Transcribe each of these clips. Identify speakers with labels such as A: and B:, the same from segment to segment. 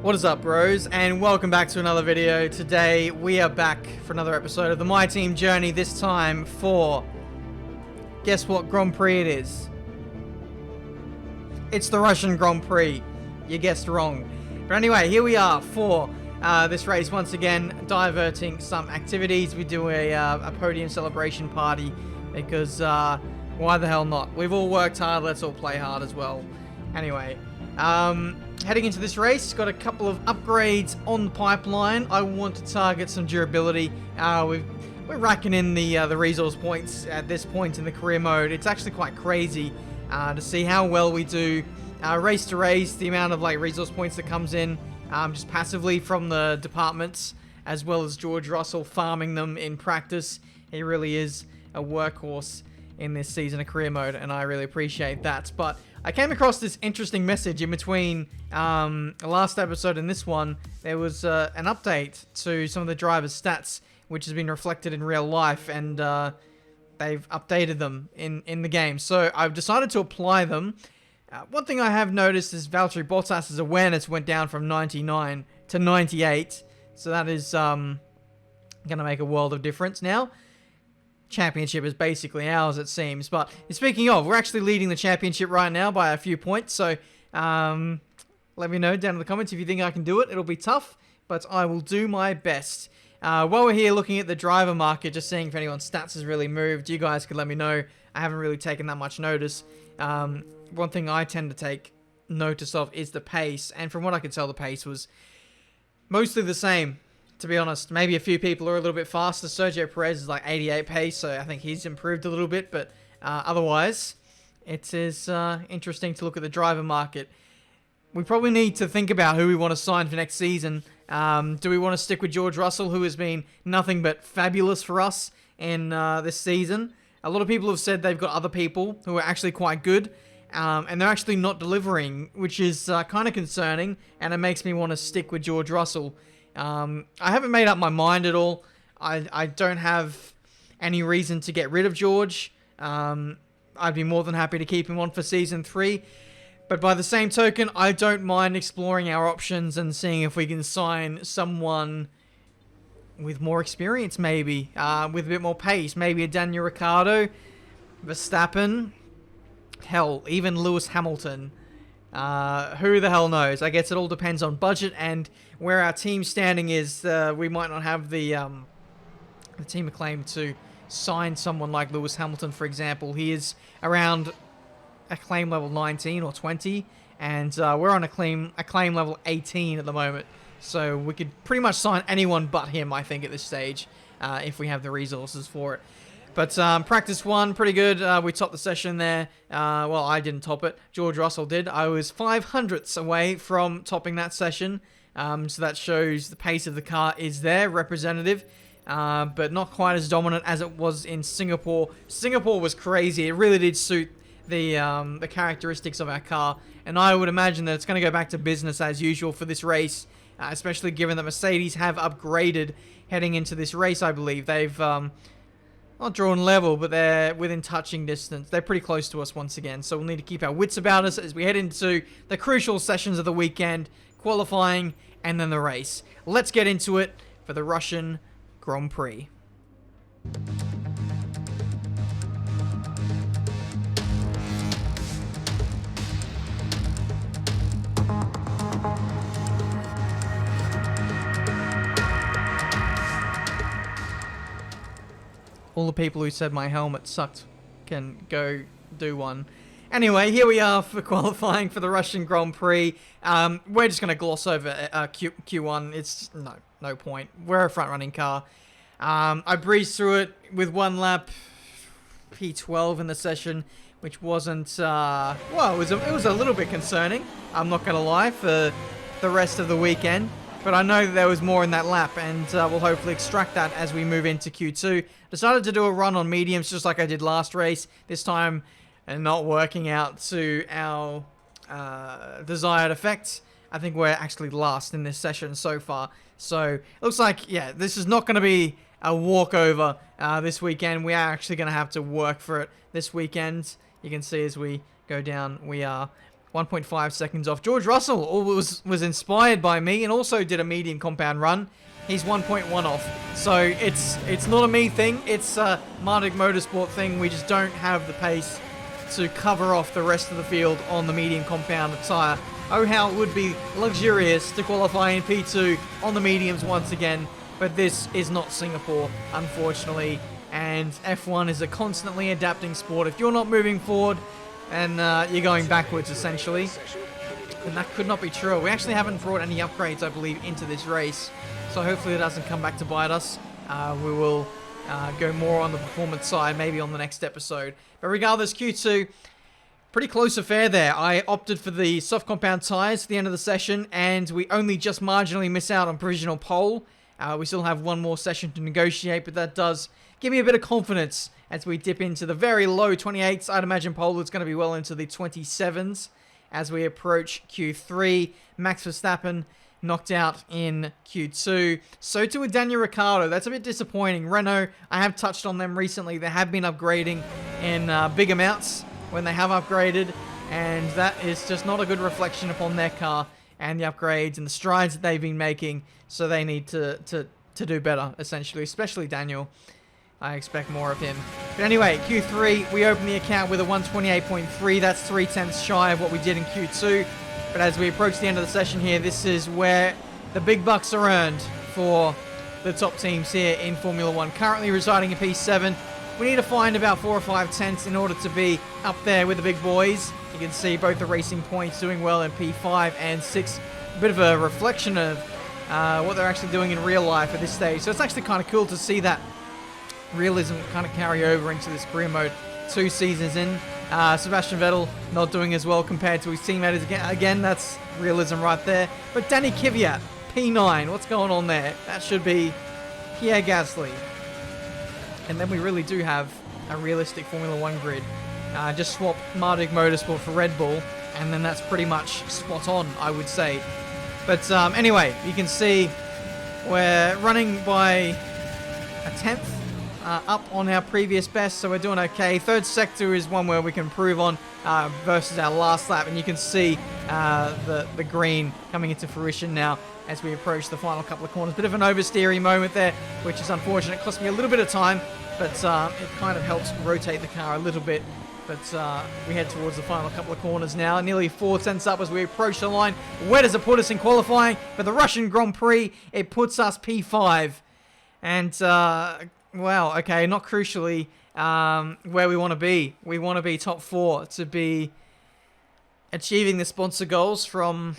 A: What is up, bros, and welcome back to another video. Today we are back for another episode of the My Team Journey, this time for, guess what Grand Prix it is? It's the Russian Grand Prix. You guessed wrong. But anyway, here we are for this race once again, diverting some activities. We do a podium celebration party because why the hell not? We've all worked hard, let's all play hard as well. Anyway, heading into this race, got a couple of upgrades on the pipeline. I want to target some durability. We're racking in the resource points at this point in the career mode. It's actually quite crazy to see how well we do race to race, the amount of resource points that comes in just passively from the departments, as well as George Russell farming them in practice. He really is a workhorse in this season of career mode, and I really appreciate that. But I came across this interesting message in between the last episode and this one. There was an update to some of the drivers' stats, which has been reflected in real life, and they've updated them in the game. So I've decided to apply them. One thing I have noticed is Valtteri Bottas' awareness went down from 99 to 98. So that is going to make a world of difference now. Championship is basically ours, it seems. But speaking of, we're actually leading the championship right now by a few points. So let me know down in the comments if you think I can do it. It'll be tough, but I will do my best. While we're here looking at the driver market, just seeing if anyone's stats has really moved, you guys could let me know. I haven't really taken that much notice. One thing I tend to take notice of is the pace. And from what I could tell, the pace was mostly the same, to be honest. Maybe a few people are a little bit faster. Sergio Perez is 88 pace, so I think he's improved a little bit. But otherwise, it is interesting to look at the driver market. We probably need to think about who we want to sign for next season. Do we want to stick with George Russell, who has been nothing but fabulous for us in this season? A lot of people have said they've got other people who are actually quite good, and they're actually not delivering, which is kind of concerning, and it makes me want to stick with George Russell. I haven't made up my mind at all. I don't have any reason to get rid of George. I'd be more than happy to keep him on for Season 3. But by the same token, I don't mind exploring our options and seeing if we can sign someone with more experience, maybe. With a bit more pace. Maybe a Daniel Ricciardo, Verstappen, hell, even Lewis Hamilton. Who the hell knows? I guess it all depends on budget and where our team standing is. We might not have the team acclaim to sign someone like Lewis Hamilton, for example. He is around acclaim level 19 or 20, and we're on acclaim level 18 at the moment. So we could pretty much sign anyone but him, I think, at this stage, if we have the resources for it. But practice one, pretty good. We topped the session there. Well, I didn't top it. George Russell did. I was 500ths away from topping that session. So that shows the pace of the car is there, representative, but not quite as dominant as it was in Singapore. Singapore was crazy. It really did suit the characteristics of our car. And I would imagine that it's going to go back to business as usual for this race, especially given that Mercedes have upgraded heading into this race, I believe. They've not drawn level, but they're within touching distance. They're pretty close to us once again, so we'll need to keep our wits about us as we head into the crucial sessions of the weekend, qualifying, and then the race. Let's get into it for the Russian Grand Prix. All the people who said my helmet sucked can go do one. Anyway, here we are for qualifying for the Russian Grand Prix. We're just going to gloss over Q1. It's no point. We're a front-running car. I breezed through it with one lap, P12 in the session, which wasn't, well, it was a little bit concerning, I'm not going to lie, for the rest of the weekend. But I know that there was more in that lap, and we'll hopefully extract that as we move into Q2. Decided to do a run on mediums just like I did last race. This time, not working out to our desired effect. I think we're actually last in this session so far. So, it looks like, yeah, this is not going to be a walkover this weekend. We are actually going to have to work for it this weekend. You can see as we go down, we are 1.5 seconds off. George Russell was inspired by me and also did a medium compound run. He's 1.1 off. So it's not a me thing. It's a Marduk Motorsport thing. We just don't have the pace to cover off the rest of the field on the medium compound tyre. Oh, how it would be luxurious to qualify in P2 on the mediums once again. But this is not Singapore, unfortunately. And F1 is a constantly adapting sport. If you're not moving forward, and you're going backwards, essentially. And that could not be true. We actually haven't brought any upgrades, I believe, into this race. So hopefully it doesn't come back to bite us. We will go more on the performance side, maybe on the next episode. But regardless, Q2, pretty close affair there. I opted for the soft compound tyres at the end of the session, and we only just marginally miss out on provisional pole. We still have one more session to negotiate, but that does give me a bit of confidence as we dip into the very low 28s. I'd imagine pole is going to be well into the 27s as we approach Q3. Max Verstappen knocked out in Q2. So too with Daniel Ricciardo. That's a bit disappointing. Renault, I have touched on them recently. They have been upgrading in big amounts when they have upgraded, and that is just not a good reflection upon their car and the upgrades and the strides that they've been making. So they need to do better, essentially, especially Daniel. I expect more of him. But anyway, Q3, we open the account with a 128.3. That's 0.3 shy of what we did in Q2. But as we approach the end of the session here, this is where the big bucks are earned for the top teams here in Formula 1. Currently residing in P7. We need to find about 4 or 5 tenths in order to be up there with the big boys. You can see both the Racing Points doing well in P5 and 6. A bit of a reflection of what they're actually doing in real life at this stage. So it's actually kind of cool to see that realism kind of carry over into this career mode 2 seasons in. Sebastian Vettel not doing as well compared to his teammates again. That's realism right there. But Danny Kvyat, P9, what's going on there? That should be Pierre Gasly. And then we really do have a realistic Formula 1 grid. Just swap Marduk Motorsport for Red Bull, and then that's pretty much spot on, I would say. But anyway, you can see we're running by a 10th up on our previous best, so we're doing okay. Third sector is one where we can improve on versus our last lap, and you can see the green coming into fruition now as we approach the final couple of corners. Bit of an oversteering moment there, which is unfortunate. It cost me a little bit of time, but it kind of helps rotate the car a little bit. But we head towards the final couple of corners now. Nearly 4 tenths up as we approach the line. Where does it put us in qualifying? For the Russian Grand Prix, it puts us P5. And, well, okay, not crucially where we want to be. We want to be top 4 to be achieving the sponsor goals from...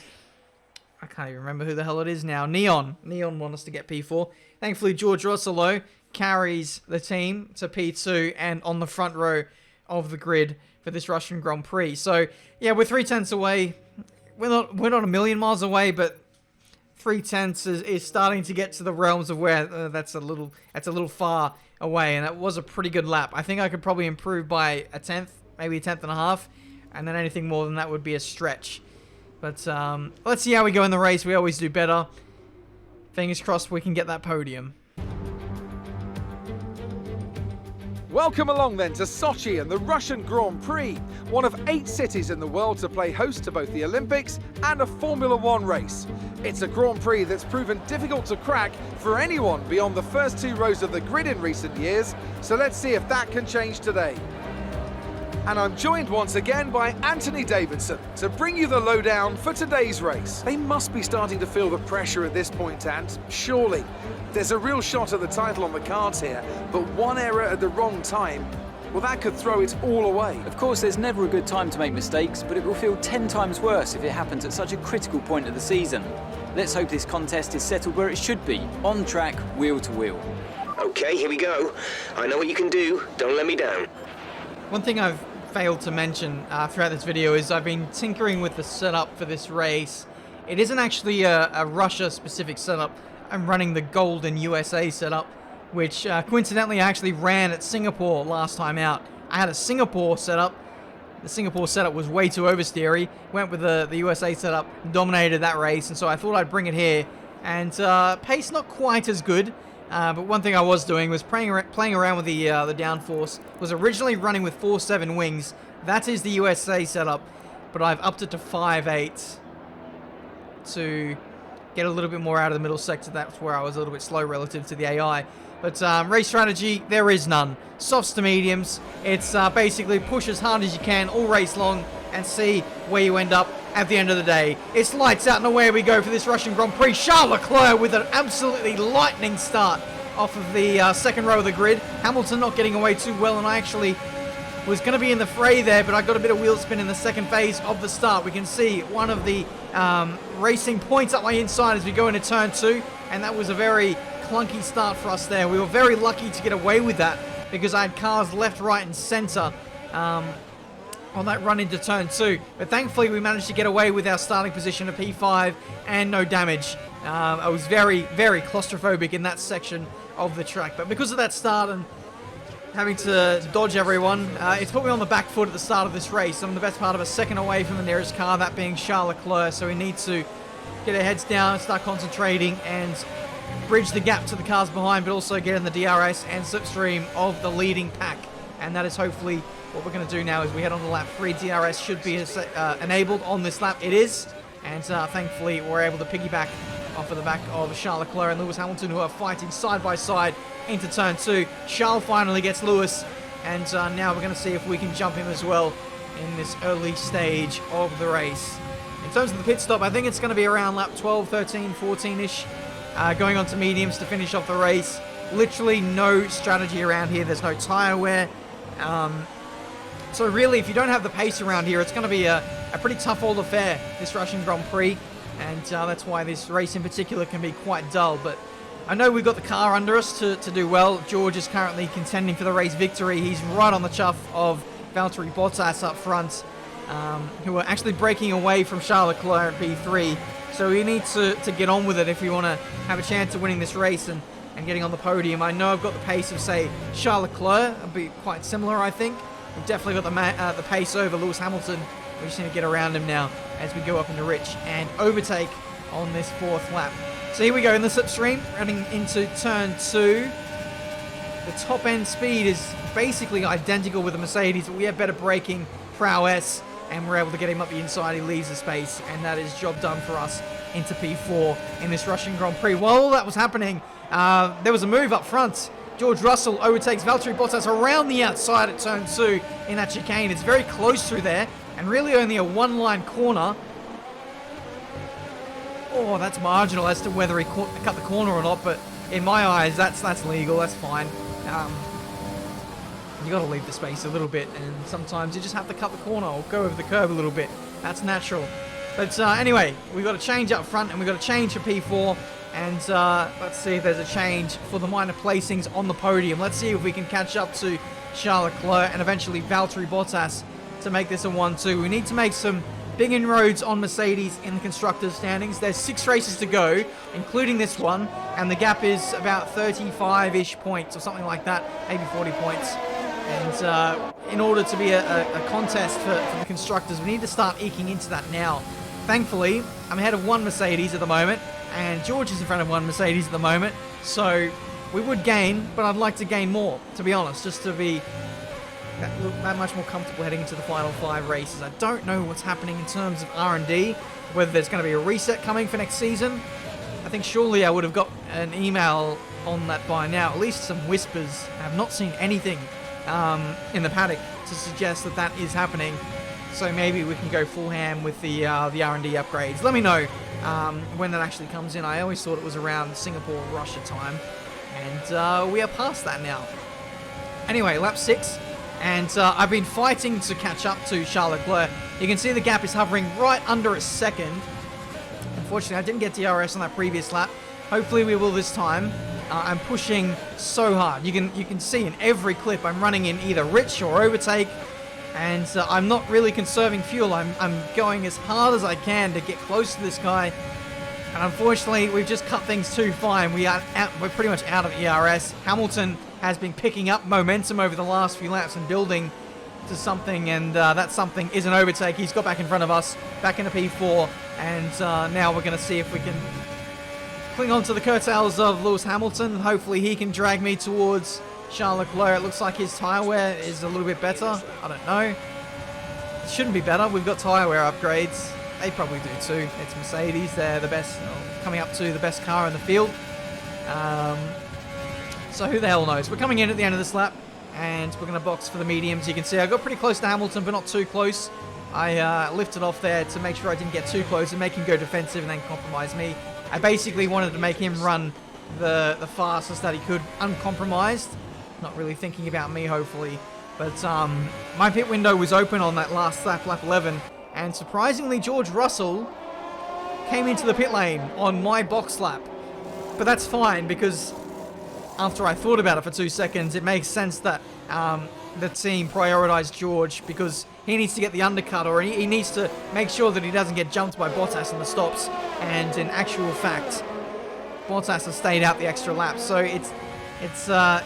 A: I can't even remember who the hell it is now. Neon. Neon want us to get P4. Thankfully, George Russell, though, carries the team to P2 and on the front row of the grid for this Russian Grand Prix. So, yeah, we're 3 tenths away. We're not a million miles away, but 3 tenths is starting to get to the realms of where that's a little far away, and that was a pretty good lap. I think I could probably improve by a tenth, maybe a tenth and a half, and then anything more than that would be a stretch. But let's see how we go in the race. We always do better. Fingers crossed we can get that podium.
B: Welcome along then to Sochi and the Russian Grand Prix, one of 8 cities in the world to play host to both the Olympics and a Formula 1 race. It's a Grand Prix that's proven difficult to crack for anyone beyond the first 2 rows of the grid in recent years, so let's see if that can change today. And I'm joined once again by Anthony Davidson to bring you the lowdown for today's race. They must be starting to feel the pressure at this point, Ant, surely. There's a real shot at the title on the cards here, but one error at the wrong time, well, that could throw it all away.
C: Of course, there's never a good time to make mistakes, but it will feel 10 times worse if it happens at such a critical point of the season. Let's hope this contest is settled where it should be, on track, wheel to wheel.
D: Okay, here we go. I know what you can do. Don't let me down.
A: One thing I've failed to mention throughout this video is I've been tinkering with the setup for this race. It isn't actually a Russia-specific setup. I'm running the Golden USA setup, which coincidentally I actually ran at Singapore last time out. I had a Singapore setup. The Singapore setup was way too oversteery. Went with the USA setup, dominated that race, and so I thought I'd bring it here. And pace not quite as good. But one thing I was doing was playing around with the downforce. Was originally running with 4.7 wings. That is the USA setup. but I've upped it to 5.8 to get a little bit more out of the middle sector. That's where I was a little bit slow relative to the AI. But race strategy, there is none. Softs to mediums. It's basically push as hard as you can all race long and see where you end up at the end of the day. It's lights out and away we go for this Russian Grand Prix. Charles Leclerc with an absolutely lightning start off of the second row of the grid. Hamilton not getting away too well, and I actually was going to be in the fray there, but I got a bit of wheel spin in the second phase of the start. We can see one of the racing points up my inside as we go into turn 2, and that was a very clunky start for us there. We were very lucky to get away with that because I had cars left, right, and center on that run into turn 2. But thankfully, we managed to get away with our starting position of P5 and no damage. I was very, very claustrophobic in that section of the track. But because of that start and having to dodge everyone, it's put me on the back foot at the start of this race. I'm the best part of a second away from the nearest car, that being Charles Leclerc. So we need to get our heads down, start concentrating, and bridge the gap to the cars behind, but also get in the DRS and slipstream of the leading pack. And that is hopefully what we're going to do now as we head on to lap 3. DRS should be enabled on this lap. It is. And thankfully, we're able to piggyback off of the back of Charles Leclerc and Lewis Hamilton, who are fighting side by side into turn 2. Charles finally gets Lewis, and now we're going to see if we can jump him as well in this early stage of the race. In terms of the pit stop, I think it's going to be around lap 12, 13, 14-ish, going on to mediums to finish off the race. Literally no strategy around here. There's no tyre wear. So really, if you don't have the pace around here, it's going to be a pretty tough old affair, this Russian Grand Prix. And that's why this race in particular can be quite dull. But I know we've got the car under us to do well. George is currently contending for the race victory. He's right on the chuff of Valtteri Bottas up front, who are actually breaking away from Charles Leclerc at P3. So we need to get on with it if we want to have a chance of winning this race and getting on the podium. I know I've got the pace of, say, Charles Leclerc. It'll be quite similar, I think. We've definitely got the pace over Lewis Hamilton. We just need to get around him now as we go up into Rich and overtake on this 4th lap. So here we go in the slipstream, running into turn 2. The top end speed is basically identical with the Mercedes, but we have better braking prowess, and we're able to get him up the inside. He leaves the space, and that is job done for us into P4 in this Russian Grand Prix. While all that was happening, there was a move up front. George Russell overtakes Valtteri Bottas around the outside at turn 2 in that chicane. It's very close through there, and really only a one-line corner. Oh, that's marginal as to whether he cut the corner or not, but in my eyes, that's legal. That's fine. You got to leave the space a little bit, and sometimes you just have to cut the corner or go over the curb a little bit. That's natural. But anyway, we've got a change up front, and we've got a change for P4. And let's see if there's a change for the minor placings on the podium. Let's see if we can catch up to Charles Leclerc and eventually Valtteri Bottas to make this a 1-2. We need to make some big inroads on Mercedes in the constructors' standings. There's 6 races to go, including this one, and the gap is about 35-ish points or something like that, maybe 40 points. And in order to be a contest for the constructors, we need to start eking into that now. Thankfully, I'm ahead of 1 Mercedes at the moment, and George is in front of 1 Mercedes at the moment, so we would gain, but I'd like to gain more, to be honest, just to be that much more comfortable heading into the final 5 races. I don't know what's happening in terms of R&D, whether there's going to be a reset coming for next season. I think surely I would have got an email on that by now, at least some whispers. I have not seen anything in the paddock to suggest that is happening. So maybe we can go full ham with the R&D upgrades. Let me know when that actually comes in. I always thought it was around Singapore, Russia time. And we are past that now. Anyway, lap 6. And I've been fighting to catch up to Charles Leclerc. You can see the gap is hovering right under a second. Unfortunately, I didn't get DRS on that previous lap. Hopefully we will this time. I'm pushing so hard. You can see in every clip I'm running in either rich or overtake. And I'm not really conserving fuel. I'm going as hard as I can to get close to this guy. And unfortunately, we've just cut things too fine. We're pretty much out of ERS. Hamilton has been picking up momentum over the last few laps and building to something. And that something is an overtake. He's got back in front of us, back into P4. And now we're going to see if we can cling on to the curtails of Lewis Hamilton. Hopefully he can drag me towards Charles Leclerc. It looks like his tyre wear is a little bit better. I don't know. shouldn't be better. We've got tyre wear upgrades. They probably do too. It's Mercedes. They're the best, coming up to the best car in the field. So who the hell knows? We're coming in at the end of this lap, and we're going to box for the mediums. You can see I got pretty close to Hamilton, but not too close. I lifted off there to make sure I didn't get too close and make him go defensive and then compromise me. I basically wanted to make him run the fastest that he could, uncompromised. Not really thinking about me, hopefully. But my pit window was open on that last lap, lap 11. And surprisingly, George Russell came into the pit lane on my box lap. But that's fine, because after I thought about it for 2 seconds, it makes sense that the team prioritized George, because he needs to get the undercut, or he needs to make sure that he doesn't get jumped by Bottas in the stops. And in actual fact, Bottas has stayed out the extra lap. So it's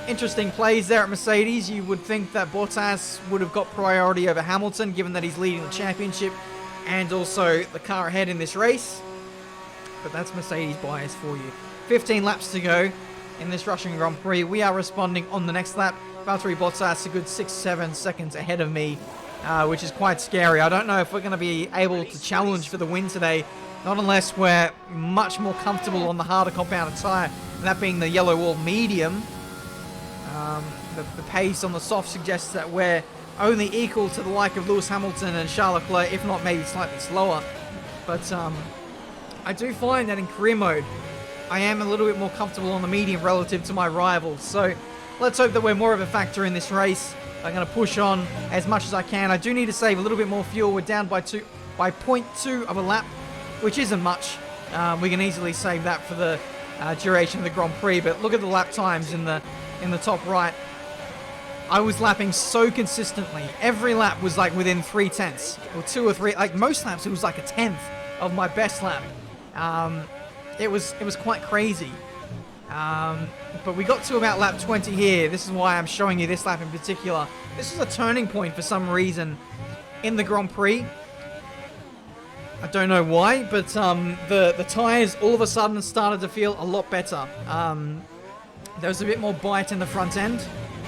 A: interesting plays there at Mercedes. You would think that Bottas would have got priority over Hamilton, given that he's leading the championship and also the car ahead in this race. But that's Mercedes bias for you. 15 laps to go in this Russian Grand Prix. We are responding on the next lap. Valtteri Bottas a good 6-7 seconds ahead of me, which is quite scary. I don't know if we're going to be able to challenge for the win today, not unless we're much more comfortable on the harder compounded tyre, that being the yellow wall medium. The pace on the soft suggests that we're only equal to the like of Lewis Hamilton and Charles Leclerc, if not maybe slightly slower. But I do find that in career mode, I am a little bit more comfortable on the medium relative to my rivals. So let's hope that we're more of a factor in this race. I'm going to push on as much as I can. I do need to save a little bit more fuel. We're down by 0.2 of a lap, which isn't much. We can easily save that for the duration of the Grand Prix. But look at the lap times in the top right. I was lapping so consistently. Every lap was like within 0.3, or 2 or 3. Like most laps, it was like a 10th of my best lap. It was quite crazy. But we got to about lap 20 here. This is why I'm showing you this lap in particular. This is a turning point for some reason in the Grand Prix. I don't know why, but the tyres all of a sudden started to feel a lot better. There was a bit more bite in the front end.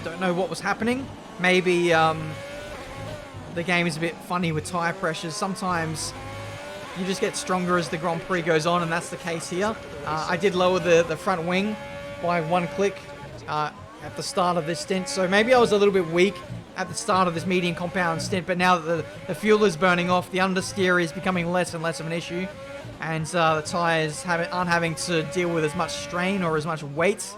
A: Don't know what was happening. Maybe the game is a bit funny with tyre pressures. Sometimes you just get stronger as the Grand Prix goes on, and that's the case here. I did lower the front wing by 1 click at the start of this stint, so maybe I was a little bit weak at the start of this medium compound stint, but now that the fuel is burning off, the understeer is becoming less and less of an issue, and the tyres aren't having to deal with as much strain or as much weight,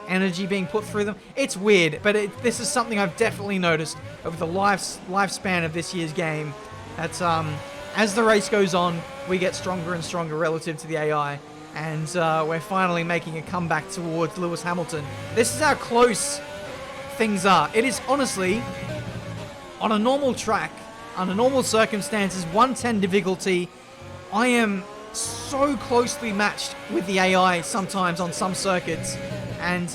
A: energy being put through them. It's weird, but this is something I've definitely noticed over the lifespan of this year's game, that as the race goes on, we get stronger and stronger relative to the AI, and we're finally making a comeback towards Lewis Hamilton. This is how close things are. It is honestly, on a normal track, under normal circumstances, 110 difficulty, I am so closely matched with the AI sometimes on some circuits. And,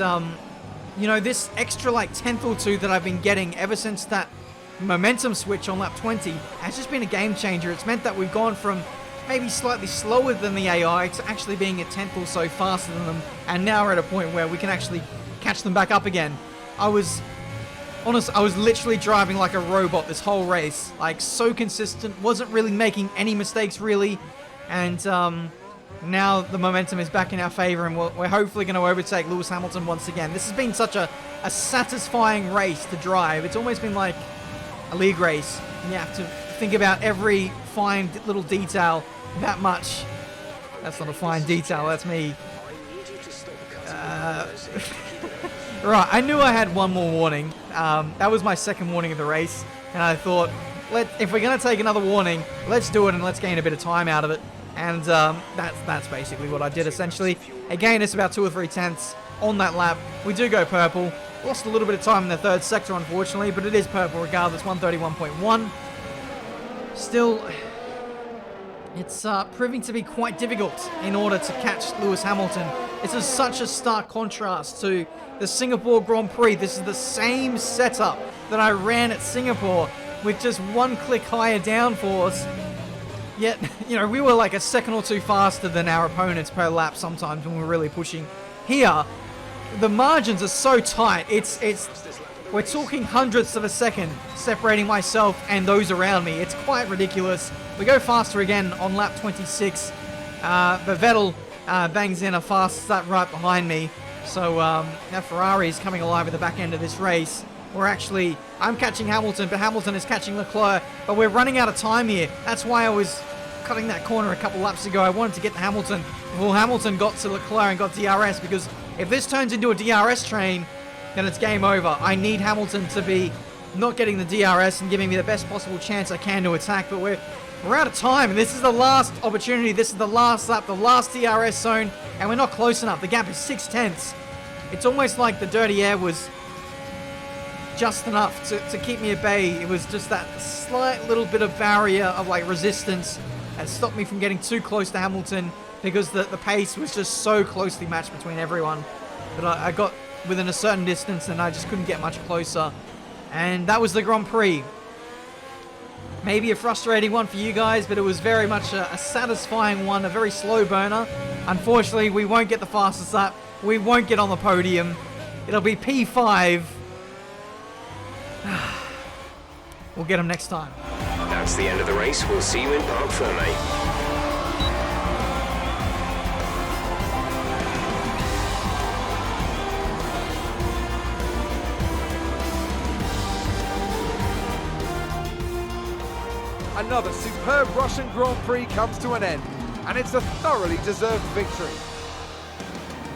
A: you know, this extra like 10th or 2 that I've been getting ever since that momentum switch on lap 20 has just been a game changer. It's meant that we've gone from maybe slightly slower than the AI to actually being a 10th or so faster than them. And now we're at a point where we can actually catch them back up again. I was literally driving like a robot this whole race. Like, so consistent, wasn't really making any mistakes really. And now the momentum is back in our favor, and we're hopefully going to overtake Lewis Hamilton once again. This has been such a satisfying race to drive. It's almost been like a league race. You have to think about every fine little detail that much. That's not a fine detail, that's me. Right, I knew I had one more warning. That was my second warning of the race, and I thought, if we're going to take another warning, let's do it and let's gain a bit of time out of it. And that's basically what I did, essentially. Again, it's about 2 or 3 tenths on that lap. We do go purple. Lost a little bit of time in the third sector, unfortunately, but it is purple regardless, 131.1. Still, it's proving to be quite difficult in order to catch Lewis Hamilton. This is such a stark contrast to the Singapore Grand Prix. This is the same setup that I ran at Singapore with just 1 click higher downforce. Yet, you know, we were like a second or 2 faster than our opponents per lap sometimes when we were really pushing. Here, the margins are so tight. It's We're talking hundredths of a second separating myself and those around me. It's quite ridiculous. We go faster again on lap 26. But Vettel bangs in a fast lap right behind me. So now Ferrari is coming alive at the back end of this race. I'm catching Hamilton, but Hamilton is catching Leclerc. But we're running out of time here. That's why I was cutting that corner a couple laps ago. I wanted to get to Hamilton before Hamilton got to Leclerc and got DRS, because if this turns into a DRS train, then it's game over. I need Hamilton to be not getting the DRS and giving me the best possible chance I can to attack, but we're out of time. This is the last opportunity. This is the last lap, the last DRS zone, and we're not close enough. The gap is 6/10. It's almost like the dirty air was just enough to keep me at bay. It was just that slight little bit of barrier of like resistance that stopped me from getting too close to Hamilton, because the pace was just so closely matched between everyone. But I got within a certain distance and I just couldn't get much closer. And that was the Grand Prix. Maybe a frustrating one for you guys, but it was very much a satisfying one, a very slow burner. Unfortunately, we won't get the fastest lap. We won't get on the podium. It'll be P5. We'll get him next time.
D: That's the end of the race. We'll see you in Parc Fermé.
B: Another superb Russian Grand Prix comes to an end, and it's a thoroughly deserved victory.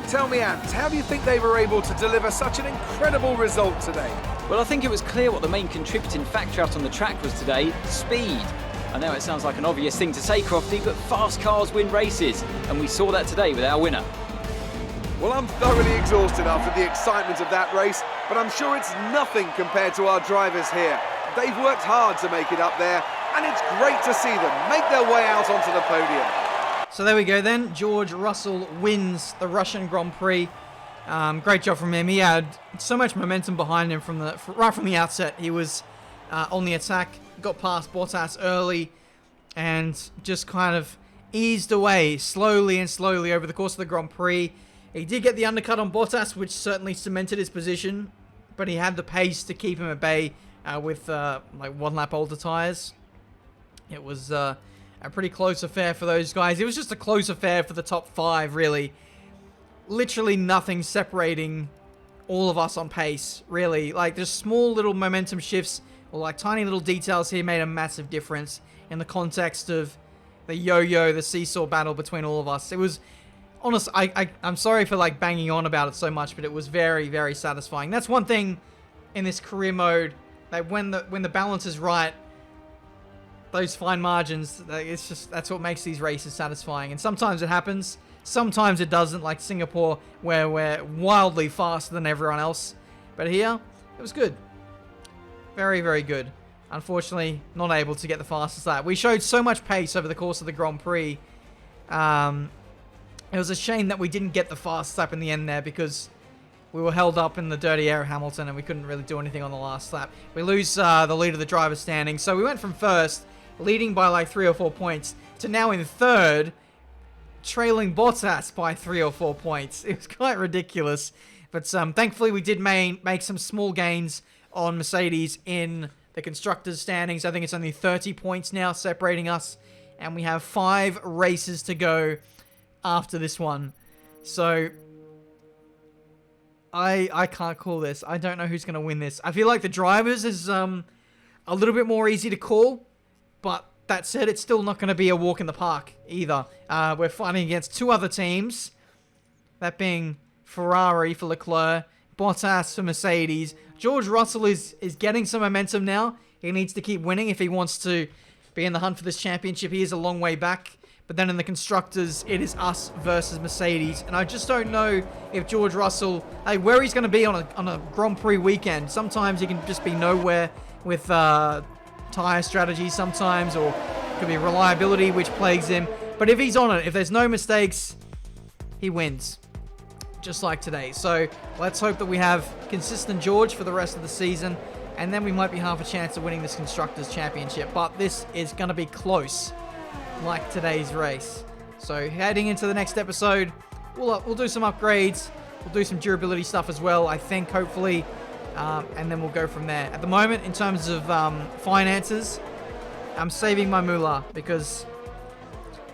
B: Tell me, Ant, how do you think they were able to deliver such an incredible result today?
C: Well, I think it was clear what the main contributing factor out on the track was today: speed. I know it sounds like an obvious thing to say, Crofty, but fast cars win races, and we saw that today with our winner.
B: Well, I'm thoroughly exhausted after the excitement of that race, but I'm sure it's nothing compared to our drivers here. They've worked hard to make it up there, and it's great to see them make their way out onto the podium.
A: So there we go then. George Russell wins the Russian Grand Prix. Great job from him. He had so much momentum behind him right from the outset. He was on the attack, got past Bottas early, and just kind of eased away slowly and slowly over the course of the Grand Prix. He did get the undercut on Bottas, which certainly cemented his position, but he had the pace to keep him at bay with like 1 lap older tyres. It was a pretty close affair for those guys. It was just a close affair for the top 5, really. Literally nothing separating all of us on pace, really. Like, just small little momentum shifts or like tiny little details here made a massive difference in the context of the yo-yo, the seesaw battle between all of us. It was, honest, I'm sorry for like banging on about it so much, but it was very, very satisfying. That's one thing in this career mode, that when the balance is right, those fine margins, it's just, that's what makes these races satisfying. And sometimes it happens, sometimes it doesn't, like Singapore, where we're wildly faster than everyone else. But here, it was good. Very, very good. Unfortunately, not able to get the fastest lap. We showed so much pace over the course of the Grand Prix. It was a shame that we didn't get the fastest lap in the end there, because we were held up in the dirty air of Hamilton and we couldn't really do anything on the last lap. We lose the lead of the driver's standing. So we went from first, leading by like 3 or 4 points, to now in third, trailing Bottas by 3 or 4 points. It was quite ridiculous. But thankfully we did make some small gains on Mercedes in the constructors' standings. I think it's only 30 points now separating us, and we have 5 races to go after this one. So I can't call this. I don't know who's going to win this. I feel like the drivers is a little bit more easy to call, but that said, it's still not going to be a walk in the park either. We're fighting against 2 other teams, that being Ferrari for Leclerc, Bottas for Mercedes. George Russell is getting some momentum now. He needs to keep winning if he wants to be in the hunt for this championship. He is a long way back. But then in the constructors, it is us versus Mercedes. And I just don't know if George Russell, where he's going to be on a Grand Prix weekend. Sometimes he can just be nowhere with tyre strategy sometimes, or it could be reliability which plagues him. But if he's on it, if there's no mistakes, he wins. Just like today. So let's hope that we have consistent George for the rest of the season, and then we might be half a chance of winning this Constructors' Championship. But this is going to be close, like today's race. So heading into the next episode, we'll do some upgrades. We'll do some durability stuff as well. I think hopefully and then we'll go from there. At the moment, in terms of finances, I'm saving my moolah because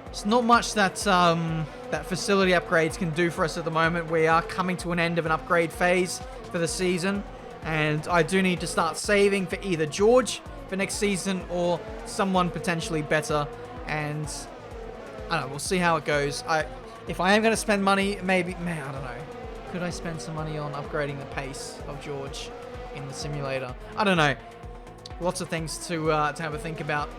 A: it's not much that that facility upgrades can do for us at the moment. We are coming to an end of an upgrade phase for the season, and I do need to start saving for either George for next season or someone potentially better. And I don't know, we'll see how it goes. If I am going to spend money, maybe, man, I don't know. Could I spend some money on upgrading the pace of George in the simulator? I don't know. Lots of things to have a think about.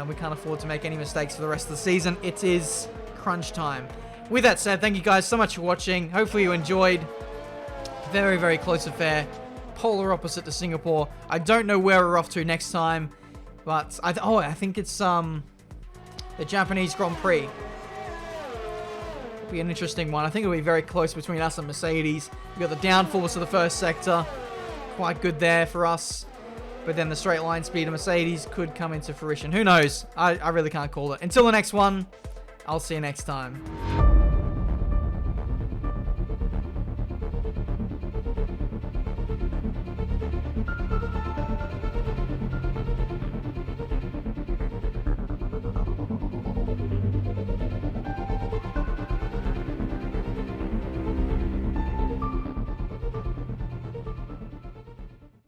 A: We can't afford to make any mistakes for the rest of the season. It is crunch time. With that said, thank you guys so much for watching. Hopefully you enjoyed. Very, very close affair. Polar opposite to Singapore. I don't know where we're off to next time, but I think it's the Japanese Grand Prix. It'll be an interesting one. I think it'll be very close between us and Mercedes. We got the downforce of the first sector, quite good there for us. But then the straight line speed of Mercedes could come into fruition. Who knows? I really can't call it. Until the next one, I'll see you next time.